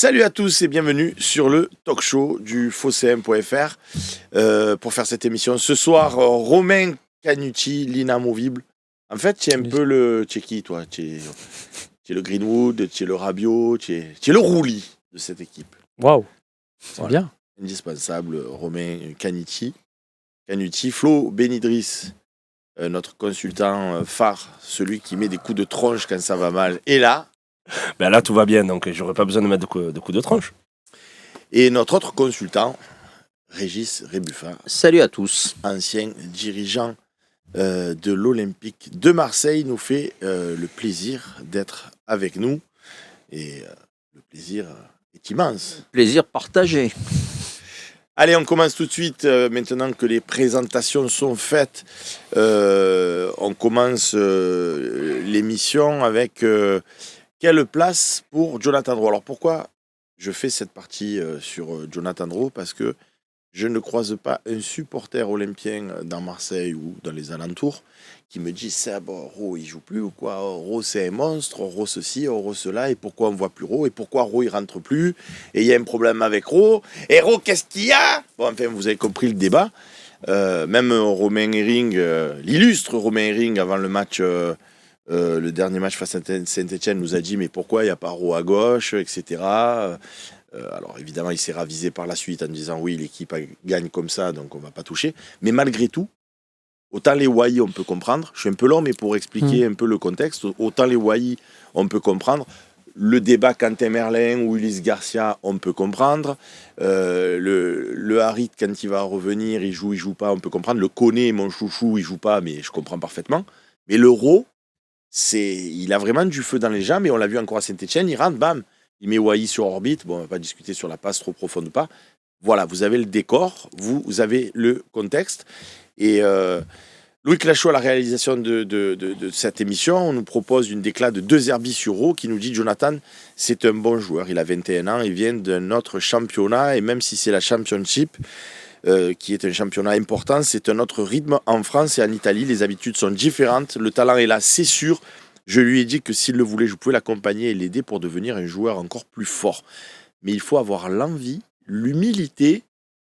Salut à tous et bienvenue sur le talk show du FauxCM.fr pour faire cette émission. Ce soir, Romain Canuti, l'inamovible. En fait, tu es un peu le... Tu es qui, toi? Tu es le Greenwood, tu es le Rabiot, tu es le Rouli de cette équipe. Waouh, c'est bien. Indispensable, Romain Canuti. Flo Benidris, notre consultant phare, celui qui met des coups de tronche quand ça va mal. Et là... Ben là, tout va bien, donc j'aurais pas besoin de mettre de coups de tronche. Et notre autre consultant, Régis Rébuffat. Salut à tous. Ancien dirigeant de l'Olympique de Marseille, nous fait le plaisir d'être avec nous. Et le plaisir est immense. Plaisir partagé. Allez, on commence tout de suite, maintenant que les présentations sont faites. On commence l'émission avec... quelle place pour Jonathan Rowe? Alors pourquoi je fais cette partie sur Jonathan Rowe? Parce que je ne croise pas un supporter olympien dans Marseille ou dans les alentours qui me dit « Rowe il joue plus ou quoi? Rowe c'est un monstre, Rowe ceci, Rowe cela, et pourquoi on ne voit plus Rowe? Et pourquoi Rowe il rentre plus? Et il y a un problème avec Rowe? Et Rowe qu'est-ce qu'il y a ?» Bon, enfin, vous avez compris le débat. Même Romain Héring, l'illustre Romain Héring avant le match... le dernier match face à Saint-Etienne nous a dit mais pourquoi il n'y a pas Rowe à gauche, etc. Alors évidemment il s'est ravisé par la suite en disant oui l'équipe gagne comme ça donc on ne va pas toucher. Mais malgré tout, autant les Wai on peut comprendre, je suis un peu long mais pour expliquer un peu le contexte, autant les Wai on peut comprendre, le débat Quentin Merlin ou Ulysse Garcia on peut comprendre, le Harit quand il va revenir il joue pas on peut comprendre, le Koné mon chouchou il joue pas mais je comprends parfaitement, mais le Rowe il a vraiment du feu dans les jambes et on l'a vu encore à Saint-Etienne, il rentre, bam, il met Wai sur orbite, bon on va pas discuter sur la passe trop profonde ou pas, voilà, vous avez le décor, vous avez le contexte et Louis Clachot à la réalisation de cette émission, on nous propose une déclat de 2 Herbis sur Rowe qui nous dit Jonathan c'est un bon joueur, il a 21 ans, il vient d'un autre championnat et même si c'est la Championship qui est un championnat important, c'est un autre rythme en France et en Italie, les habitudes sont différentes, le talent est là, c'est sûr. Je lui ai dit que s'il le voulait, je pouvais l'accompagner et l'aider pour devenir un joueur encore plus fort. Mais il faut avoir l'envie, l'humilité,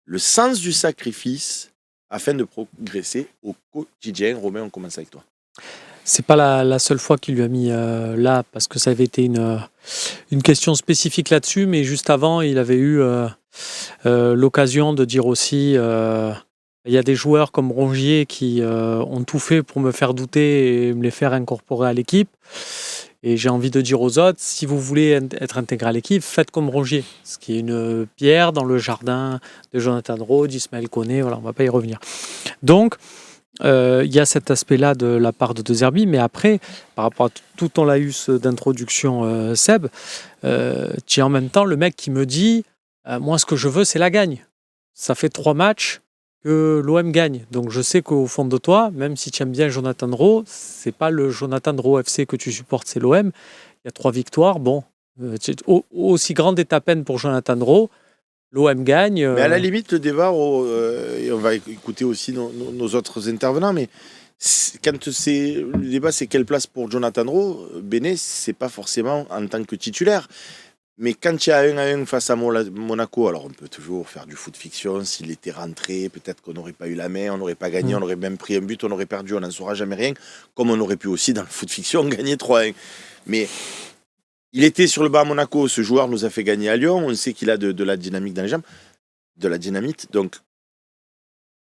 le sens du sacrifice afin de progresser au quotidien. Romain, on commence avec toi. C'est pas la seule fois qu'il lui a mis là, parce que ça avait été une question spécifique là-dessus, mais juste avant, il avait eu l'occasion de dire aussi il y a des joueurs comme Rongier qui ont tout fait pour me faire douter et me les faire incorporer à l'équipe. Et j'ai envie de dire aux autres, si vous voulez être intégré à l'équipe, faites comme Rongier, ce qui est une pierre dans le jardin de Jonathan Rowe, d'Ismaël Koné, voilà, on ne va pas y revenir. Donc, il y a cet aspect-là de la part de De Zerbi, mais après, par rapport à tout ton laïus d'introduction, Seb, tu es en même temps le mec qui me dit moi, ce que je veux, c'est la gagne. Ça fait 3 matchs que l'OM gagne. Donc, je sais qu'au fond de toi, même si tu aimes bien Jonathan Rowe, c'est pas le Jonathan Rowe FC que tu supportes, c'est l'OM. Il y a 3 victoires. Bon, aussi grande est ta peine pour Jonathan Rowe. L'OM gagne. Mais à la limite, le débat, et on va écouter aussi nos autres intervenants, mais quand le débat, c'est quelle place pour Jonathan Rowe, Béné, c'est pas forcément en tant que titulaire. Mais quand il y a 1-1 face à Monaco, alors on peut toujours faire du foot fiction, s'il était rentré, peut-être qu'on n'aurait pas eu la main, on n'aurait pas gagné, on aurait même pris un but, on aurait perdu, on n'en saura jamais rien, comme on aurait pu aussi dans le foot fiction gagner 3-1. Mais il était sur le banc à Monaco, ce joueur nous a fait gagner à Lyon, on sait qu'il a de la dynamique dans les jambes, de la dynamite, donc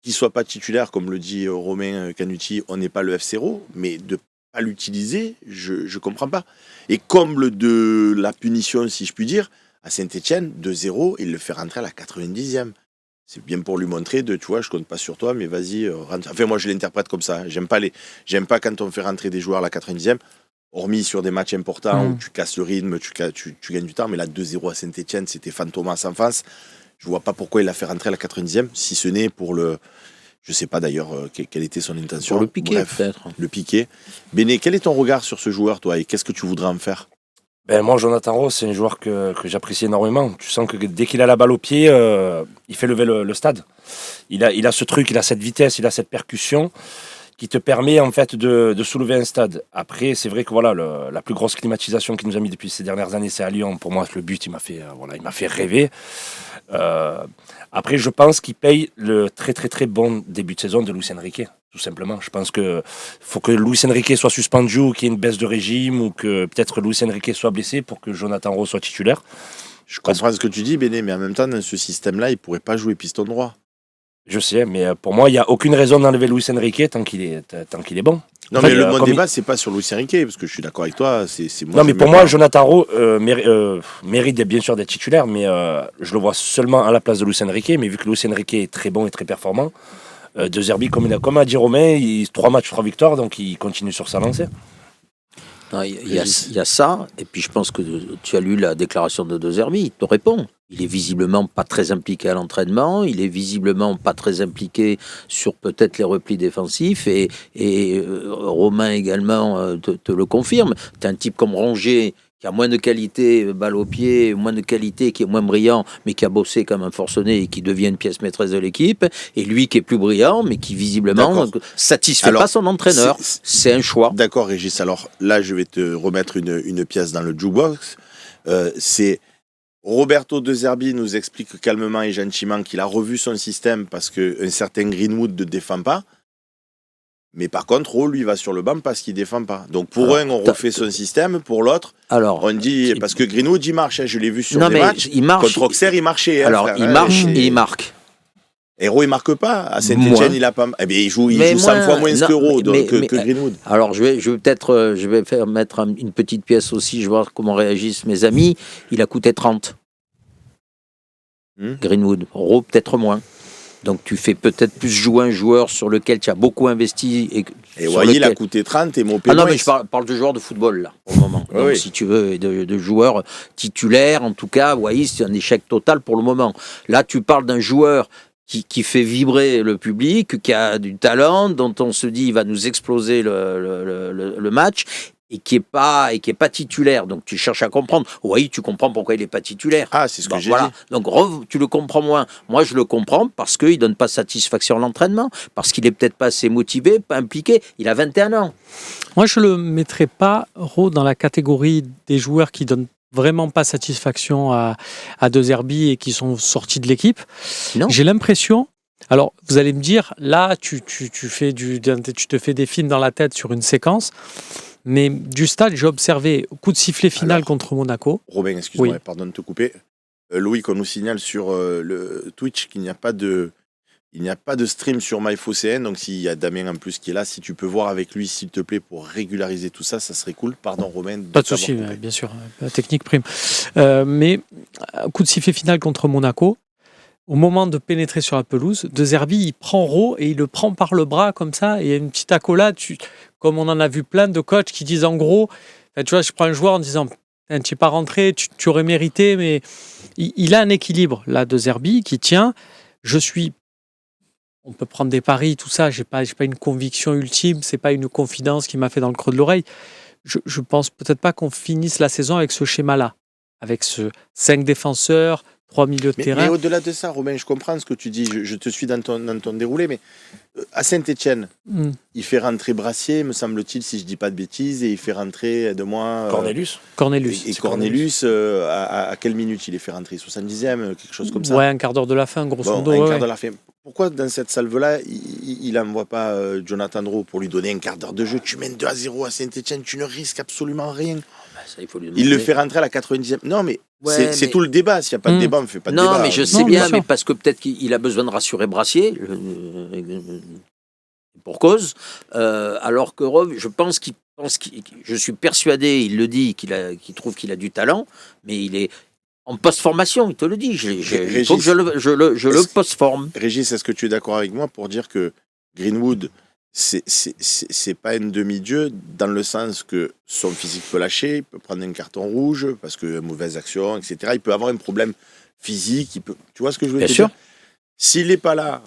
qu'il ne soit pas titulaire, comme le dit Romain Canuti, on n'est pas le FC Rowe, mais de à l'utiliser, je ne comprends pas. Et comble de la punition, si je puis dire, à Saint-Etienne, 2-0, il le fait rentrer à la 90e. C'est bien pour lui montrer, tu vois, je compte pas sur toi, mais vas-y, rentre. Enfin, moi, je l'interprète comme ça. J'aime pas quand on fait rentrer des joueurs à la 90e, hormis sur des matchs importants où tu casses le rythme, tu gagnes du temps, mais là, 2-0 à Saint-Etienne, c'était fantomas en face. Je vois pas pourquoi il l'a fait rentrer à la 90e, si ce n'est pour le... Je ne sais pas d'ailleurs quelle était son intention. Pour le piquer, peut-être. Le piquer. Béné, quel est ton regard sur ce joueur, toi, et qu'est-ce que tu voudrais en faire? Moi, Jonathan Rowe, c'est un joueur que j'apprécie énormément. Tu sens que dès qu'il a la balle au pied, il fait lever le stade. Il a ce truc, il a cette vitesse, il a cette percussion. qui te permet en fait de soulever un stade. Après, c'est vrai que voilà, la plus grosse climatisation qu'il nous a mis depuis ces dernières années, c'est à Lyon. Pour moi, le but, il m'a fait rêver. Après, je pense qu'il paye le très très très bon début de saison de Luis Enrique, tout simplement. Je pense que faut que Luis Enrique soit suspendu ou qu'il y ait une baisse de régime ou que peut-être Luis Enrique soit blessé pour que Jonathan Rowe soit titulaire. Je comprends ce que tu dis, Béné, mais en même temps, dans ce système-là, il ne pourrait pas jouer piston droit. Je sais, mais pour moi, il n'y a aucune raison d'enlever Luis Enrique tant qu'il est bon. Non, Enfin, mais mon comme débat, c'est pas sur Luis Enrique, parce que je suis d'accord avec toi. Non, mais pour moi, Jonathan Rowe mérite bien sûr d'être titulaire, mais je le vois seulement à la place de Luis Enrique. Mais vu que Luis Enrique est très bon et très performant, De Zerbi, comme a dit Romain, 3 matchs, 3 victoires, donc il continue sur sa lancée. Il y a ça, et puis je pense que tu as lu la déclaration de De Zerbi, il te répond. Il est visiblement pas très impliqué à l'entraînement, il est visiblement pas très impliqué sur peut-être les replis défensifs, et Romain également te le confirme. Tu as un type comme Rongier qui a moins de qualité, balle au pied, moins de qualité, qui est moins brillant, mais qui a bossé comme un forcené et qui devient une pièce maîtresse de l'équipe, et lui qui est plus brillant, mais qui visiblement satisfait pas son entraîneur. C'est un choix. D'accord, Régis. Alors là, je vais te remettre une pièce dans le jukebox. C'est Roberto De Zerbi nous explique calmement et gentiment qu'il a revu son système parce qu'un certain Greenwood ne défend pas. Mais par contre, Rowe, lui, va sur le banc parce qu'il ne défend pas. Donc pour un, on refait son système. Pour l'autre, on dit... Parce que Greenwood, il marche. Je l'ai vu sur des matchs. Contre Auxerre, il marchait. Alors, il marche et il marque. Et Rowe, il ne marque pas. À Saint-Etienne, il a pas... Eh bien, il joue 100 fois moins que Rowe, que Greenwood. Alors, je vais faire mettre une petite pièce aussi. Je vais voir comment réagissent mes amis. Il a coûté 30. Greenwood. Rowe, peut-être moins. Donc tu fais peut-être plus jouer un joueur sur lequel tu as beaucoup investi. Et Wai, il a coûté 30 et Mopé. Ah non, mais je parle de joueurs de football, là, pour le moment. Donc, si tu veux, de joueurs titulaires, en tout cas, Wai, c'est un échec total pour le moment. Là, tu parles d'un joueur qui fait vibrer le public, qui a du talent, dont on se dit il va nous exploser le match. Et qui est pas titulaire, donc tu cherches à comprendre. Oui, tu comprends pourquoi il est pas titulaire. Ah, c'est ce que j'ai dit. Donc tu le comprends moins. Moi, je le comprends parce qu'il donne pas satisfaction à l'entraînement, parce qu'il est peut-être pas assez motivé, pas impliqué. Il a 21 ans. Moi, je le mettrais pas, Ro, dans la catégorie des joueurs qui donnent vraiment pas satisfaction à De Zerbi et qui sont sortis de l'équipe. Non. J'ai l'impression. Alors, vous allez me dire, là, tu te fais des films dans la tête sur une séquence. Mais du stade, j'ai observé coup de sifflet final contre Monaco. Robin, excuse-moi, pardon de te couper. Louis, qu'on nous signale sur le Twitch qu'il n'y a pas de stream sur MyFoCN. Donc s'il y a Damien en plus qui est là, si tu peux voir avec lui, s'il te plaît, pour régulariser tout ça, ça serait cool. Pardon, Romain. Pas de souci, bien sûr. La technique prime. Mais coup de sifflet final contre Monaco. Au moment de pénétrer sur la pelouse, De Zerbi, il prend Rowe et il le prend par le bras comme ça. Et il y a une petite accolade, comme on en a vu plein de coachs qui disent en gros, tu vois, je prends un joueur en disant, tu n'es pas rentré, tu aurais mérité, mais il a un équilibre là, De Zerbi, qui tient. On peut prendre des paris, tout ça, j'ai pas une conviction ultime, c'est pas une confidence qui m'a fait dans le creux de l'oreille. Je pense peut-être pas qu'on finisse la saison avec ce schéma-là, avec 5 défenseurs, 3 milieux de terrain. Mais au-delà de ça, Romain, je comprends ce que tu dis, je te suis dans ton déroulé, mais à Saint-Etienne, il fait rentrer Brassier, me semble-t-il, si je ne dis pas de bêtises, et il fait rentrer de moi... Cornelius. Et Cornelius, à quelle minute il est fait rentrer 70e, quelque chose comme ça? Ouais, un quart d'heure de la fin, grosso modo. Un quart de la fin. Pourquoi dans cette salve-là, il n'envoie pas Jonathan Rowe pour lui donner un quart d'heure de jeu? Tu mènes 2-0 à Saint-Etienne, tu ne risques absolument rien. Ça, il le fait rentrer à la 90e. Non, mais c'est tout le débat. S'il n'y a pas de débat, on ne fait pas de débat. Non, mais je sais bien, mais parce que peut-être qu'il a besoin de rassurer Brassier, pour cause. Alors que Rowe, je suis persuadé, il le dit, qu'il trouve qu'il a du talent, mais il est en post-formation, il te le dit. Il faut que je le post-forme. Régis, est-ce que tu es d'accord avec moi pour dire que Greenwood, c'est pas une demi-dieu dans le sens que son physique peut lâcher, il peut prendre un carton rouge parce que mauvaise action, etc. Il peut avoir un problème physique, tu vois ce que je veux dire? Bien sûr. S'il n'est pas là,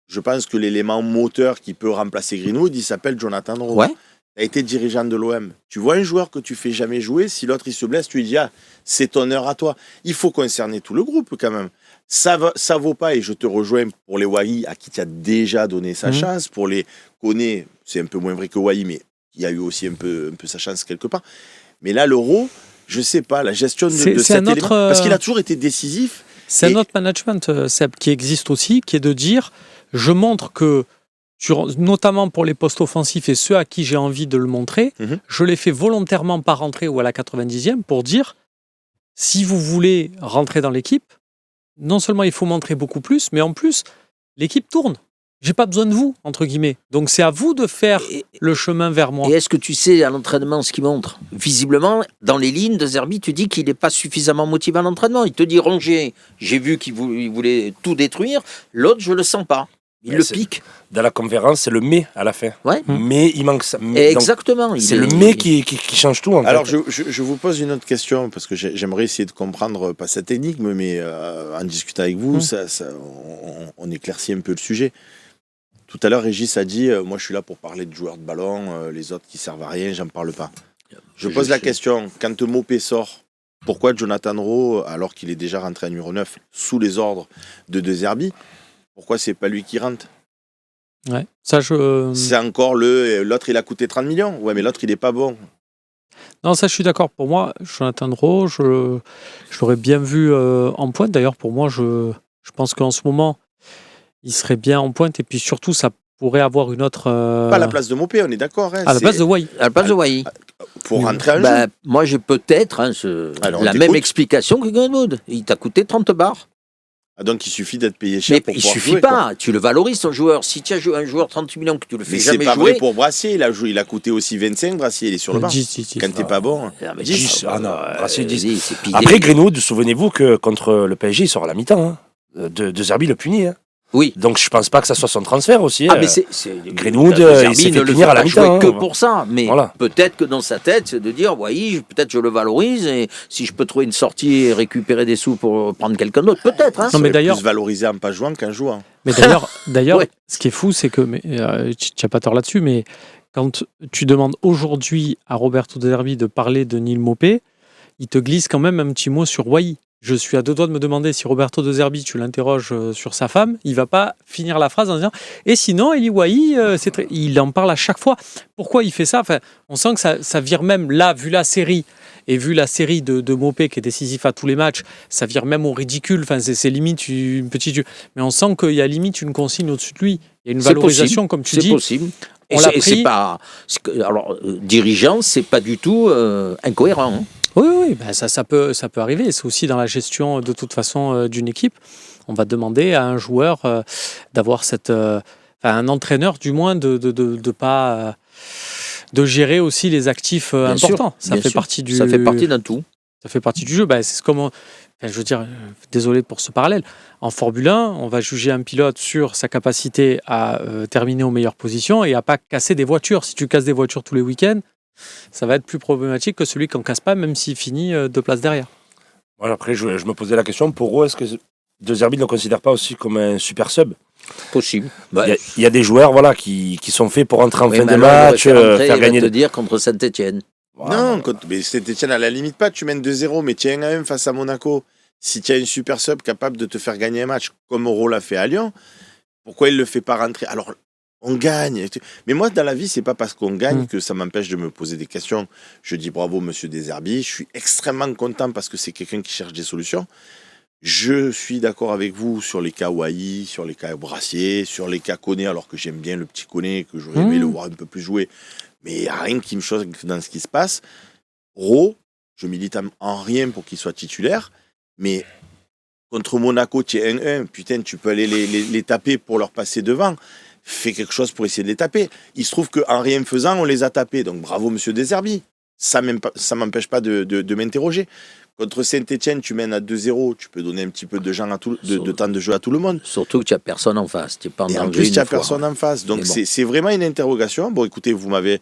je pense que l'élément moteur qui peut remplacer Greenwood, il s'appelle Jonathan Rowe. Ouais. Tu as été dirigeant de l'OM. Tu vois un joueur que tu fais jamais jouer, si l'autre il se blesse, tu lui dis c'est ton heure à toi. Il faut concerner tout le groupe quand même. Ça vaut pas, et je te rejoins pour les Wai à qui tu as déjà donné sa chance. Pour les Kone, c'est un peu moins vrai que Wai, mais il y a eu aussi un peu sa chance quelque part. Mais là, l'Euro, je sais pas, la gestion de cet élément, parce qu'il a toujours été décisif. C'est un autre management, Seb, qui existe aussi, qui est de dire, je montre que, notamment pour les postes offensifs et ceux à qui j'ai envie de le montrer, je les fais volontairement pas rentrer ou à la 90e pour dire, si vous voulez rentrer dans l'équipe, non seulement il faut montrer beaucoup plus, mais en plus, l'équipe tourne. J'ai pas besoin de vous, entre guillemets. Donc c'est à vous de faire le chemin vers moi. Et est-ce que tu sais à l'entraînement ce qu'il montre ? Visiblement, dans les lignes de Zerbi, tu dis qu'il n'est pas suffisamment motivé à l'entraînement. Il te dit Rongier, j'ai vu qu'il voulait tout détruire. L'autre, je le sens pas. Il le pique. Dans la conférence, c'est le mais à la fin. Ouais. Mais il manque ça. Exactement. C'est le mais qui change tout. Alors, je vous pose une autre question, parce que j'aimerais essayer de comprendre, pas cette énigme, mais en discutant avec vous, on éclaircit un peu le sujet. Tout à l'heure, Régis a dit moi, je suis là pour parler de joueurs de ballon, les autres qui servent à rien, j'en parle pas. Je pose la question, quand Mopé sort, pourquoi Jonathan Rowe, alors qu'il est déjà rentré à numéro 9, sous les ordres de De Zerbi, pourquoi c'est pas lui qui rentre ? Ouais, ça c'est encore l'autre, il a coûté 30 millions. Ouais, mais l'autre, il est pas bon. Non, ça, je suis d'accord. Pour moi, Jonathan Rowe, je l'aurais bien vu en pointe. D'ailleurs, pour moi, je pense qu'en ce moment, il serait bien en pointe. Et puis surtout, ça pourrait avoir une autre... Pas à la place de Mopé, on est d'accord. Hein, à la place de Wai. À la place de Wai. Pour rentrer à jeu. Moi, j'ai peut-être la même explication que Greenwood. Il t'a coûté 30 bars. Ah, donc il suffit d'être payé cher pour pouvoir jouer. Il suffit pas, tu le valorises ton joueur. Si tu as joué un joueur 30 millions que tu le fais jamais jouer... Mais c'est pas vrai pour Brassier, il a coûté aussi 25, Brassier il est sur le banc. 10, quand t'es pas bon. 10, Brassier 10. Après Greenwood, souvenez-vous que contre le PSG, il sort à la mi-temps. De Zerbi le punit. Oui. Donc je pense pas que ça soit son transfert aussi. Mais c'est Greenwood, il s'est fait punir à la mi-temps. Que pour ça, mais peut-être que dans sa tête, c'est de dire, peut-être je le valorise et si je peux trouver une sortie et récupérer des sous pour prendre quelqu'un d'autre, peut-être. Non, mais d'ailleurs, plus valorisé en pas jouant qu'en jouant. Mais d'ailleurs, ce qui est fou, c'est que tu n'as pas tort là-dessus, mais quand tu demandes aujourd'hui à Roberto De Zerbi de parler de Neil Mopé, il te glisse quand même un petit mot sur Wai. Je suis à deux doigts de me demander si Roberto De Zerbi, tu l'interroges sur sa femme, il va pas finir la phrase en disant « Et sinon, Eli Wai, il en parle à chaque fois. Pourquoi il fait ça ? Enfin, on sent que ça vire même, là, vu la série, et vu la série de Mopé qui est décisif à tous les matchs, ça vire même au ridicule. Enfin, c'est limite une petite... Mais on sent qu'il y a limite une consigne au-dessus de lui. Il y a une valorisation, comme tu dis. C'est possible. C'est pas... Alors, dirigeant, c'est pas du tout incohérent. Hein. Oui, ça peut arriver. C'est aussi dans la gestion, de toute façon, d'une équipe. On va demander à un joueur d'avoir un entraîneur, du moins, de pas... de gérer aussi les actifs importants. Ça fait partie d'un tout. Ça fait partie du jeu. C'est comme... je veux dire, désolé pour ce parallèle. En Formule 1, on va juger un pilote sur sa capacité à terminer aux meilleures positions et à pas casser des voitures. Si tu casses des voitures tous les week-ends, ça va être plus problématique que celui qui n'en casse pas, même s'il finit 2 places derrière. Voilà, après, je me posais la question, pour eux, est-ce que De Zerbi ne le considère pas aussi comme un super sub ? Possible. Il y a des joueurs qui sont faits pour entrer en fin de match, faire gagner... te dire contre Saint-Etienne. Non, mais Saint-Etienne, à la limite pas, tu mènes 2-0, mais tu es 1-1 face à Monaco. Si tu as une super sub capable de te faire gagner un match, comme Oro l'a fait à Lyon, pourquoi il ne le fait pas rentrer ? Alors, on gagne. Mais moi, dans la vie, c'est pas parce qu'on gagne que ça m'empêche de me poser des questions. Je dis bravo, monsieur De Zerbi. Je suis extrêmement content parce que c'est quelqu'un qui cherche des solutions. Je suis d'accord avec vous sur les cas Wai, sur les cas Brassier, sur les cas Koné, alors que j'aime bien le petit Koné, que j'aurais aimé le voir un peu plus jouer. Mais il n'y a rien qui me choque dans ce qui se passe. Rowe, je milite en rien pour qu'il soit titulaire, mais contre Monaco, tu es 1-1. Putain, tu peux aller les taper pour leur passer devant. Fais quelque chose pour essayer de les taper. Il se trouve qu'en rien faisant, on les a tapés. Donc bravo, monsieur De Zerbi. Ça m'empêche pas de m'interroger. Contre Saint-Etienne, tu mènes à 2-0, tu peux donner un petit peu de temps de jeu à tout le monde. Surtout que tu n'as personne en face. Tu n'es pas en danger. En plus, tu n'as personne en face. Donc c'est vraiment une interrogation. Bon, écoutez, vous m'avez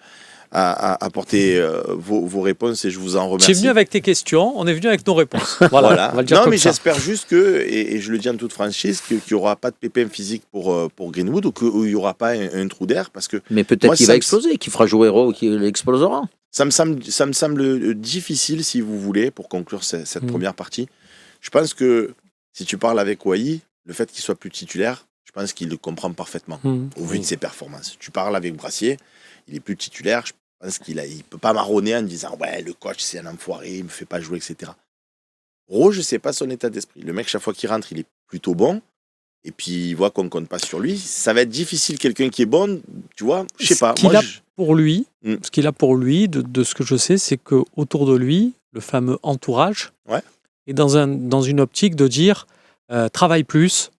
apporté vos réponses et je vous en remercie. Tu es venu avec tes questions, on est venu avec nos réponses. Voilà. On va le dire mais j'espère juste que, et je le dis en toute franchise, qu'il n'y aura pas de pépin physique pour Greenwood ou qu'il n'y aura pas un trou d'air. Mais peut-être qu'il va exploser, qu'il fera jouer Rowe, qu'il explosera. Ça me semble difficile, si vous voulez, pour conclure cette première partie. Je pense que Si tu parles avec Wai, le fait qu'il soit plus titulaire, je pense qu'il le comprend parfaitement, au vu de ses performances. Tu parles avec Brassier, il est plus titulaire, je pense qu'il ne peut pas marronner en disant « Ouais, le coach, c'est un enfoiré, il ne me fait pas jouer, etc. » Rose, je ne sais pas son état d'esprit. Le mec, chaque fois qu'il rentre, il est plutôt bon. Et puis, il voit qu'on ne compte pas sur lui. Ça va être difficile, quelqu'un qui est bon, tu vois, je sais pas. Ce qu'il a pour lui, de ce que je sais, c'est qu'autour de lui, le fameux entourage, est dans une optique de dire travaille plus,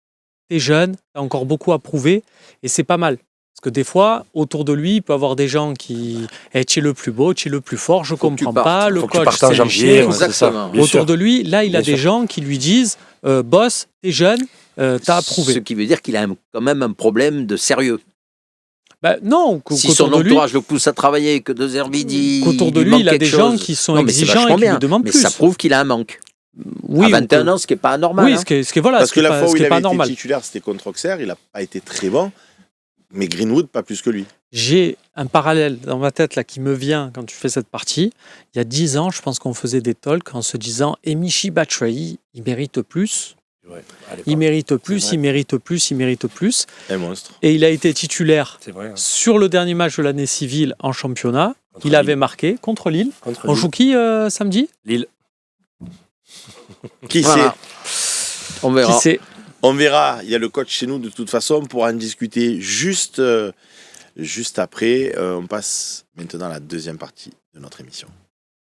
t'es jeune, t'as encore beaucoup à prouver, et c'est pas mal. Parce que des fois, autour de lui, il peut y avoir des gens qui tu es le plus beau, tu es le plus fort, je comprends pas, le coach, c'est un chien. Autour de lui, là, il a des gens qui lui disent boss, t'es jeune, t'as à prouver. Ce qui veut dire qu'il a quand même un problème de sérieux. Non, si son entourage le pousse à travailler, que De Zerbi dit qu'autour de lui, il a des gens qui sont exigeants et qui lui demandent plus. Mais ça prouve qu'il a un manque. Oui, à 21 ans, ce qui n'est pas anormal. Oui, parce que la fois où il avait été titulaire, c'était contre Auxerre, il n'a pas été très bon, mais Greenwood, pas plus que lui. J'ai un parallèle dans ma tête là, qui me vient quand tu fais cette partie. Il y a 10 ans, je pense qu'on faisait des talks en se disant « Michi Batshuayi, il mérite plus ». Il mérite plus, il mérite plus, il mérite plus. Un monstre. Et il a été titulaire sur le dernier match de l'année civile en championnat. Il avait marqué contre Lille. On joue qui samedi ? Lille. Qui sait ? On verra. Qui sait ? On verra. Il y a le coach chez nous de toute façon. On pourra en discuter juste après. On passe maintenant à la deuxième partie de notre émission.